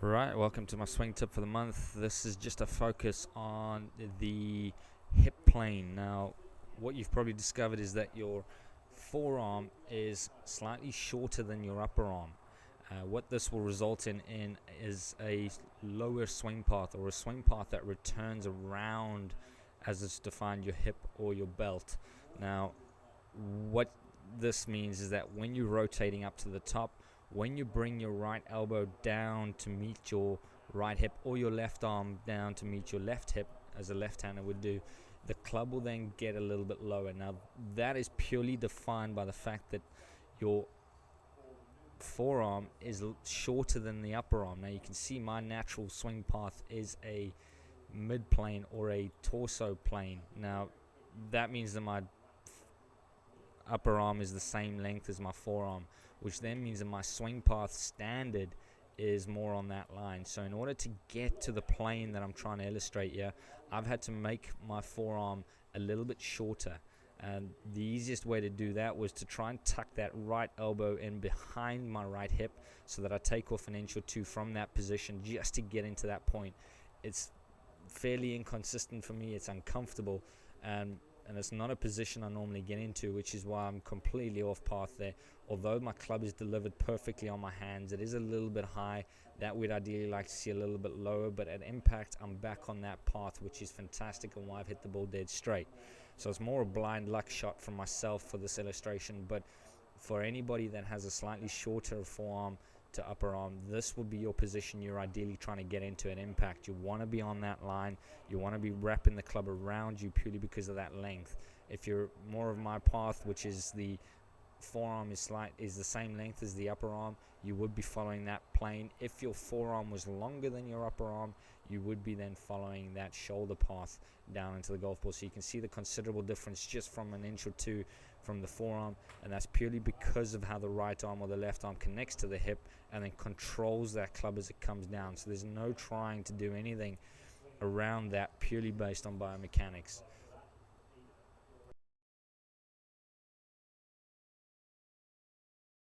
Right, welcome to my swing tip for the month. This is just a focus on the hip plane. Now, what you've probably discovered is that your forearm is slightly shorter than your upper arm. What this will result in is a lower swing path, or a swing path that returns around as it's defined your hip or your belt. Now, what this means is that when you're rotating up to the top, when you bring your right elbow down to meet your right hip, or your left arm down to meet your left hip, as a left-hander would do, the club will then get a little bit lower. Now, that is purely defined by the fact that your forearm is shorter than the upper arm. Now, you can see my natural swing path is a mid plane or a torso plane. Now, that means that my upper arm is the same length as my forearm, which then means that my swing path standard is more on that line. So in order to get to the plane that I'm trying to illustrate here, I've had to make my forearm a little bit shorter. And the easiest way to do that was to try and tuck that right elbow in behind my right hip so that I take off an inch or two from that position just to get into that point. It's fairly inconsistent for me. It's uncomfortable, and it's not a position I normally get into, which is why I'm completely off path there. Although my club is delivered perfectly on my hands, it is a little bit high. That we'd ideally like to see a little bit lower, but at impact, I'm back on that path, which is fantastic, and why I've hit the ball dead straight. So it's more a blind luck shot from myself for this illustration, but for anybody that has a slightly shorter forearm to upper arm, this will be your position you're ideally trying to get into at impact. You want to be on that line. You want to be wrapping the club around you purely because of that length. If you're more of my path, which is the forearm is the same length as the upper arm, you would be following that plane. If your forearm was longer than your upper arm, you would be then following that shoulder path down into the golf ball. So you can see the considerable difference just from an inch or two from the forearm, and that's purely because of how the right arm or the left arm connects to the hip and then controls that club as it comes down. So there's no trying to do anything around that, purely based on biomechanics.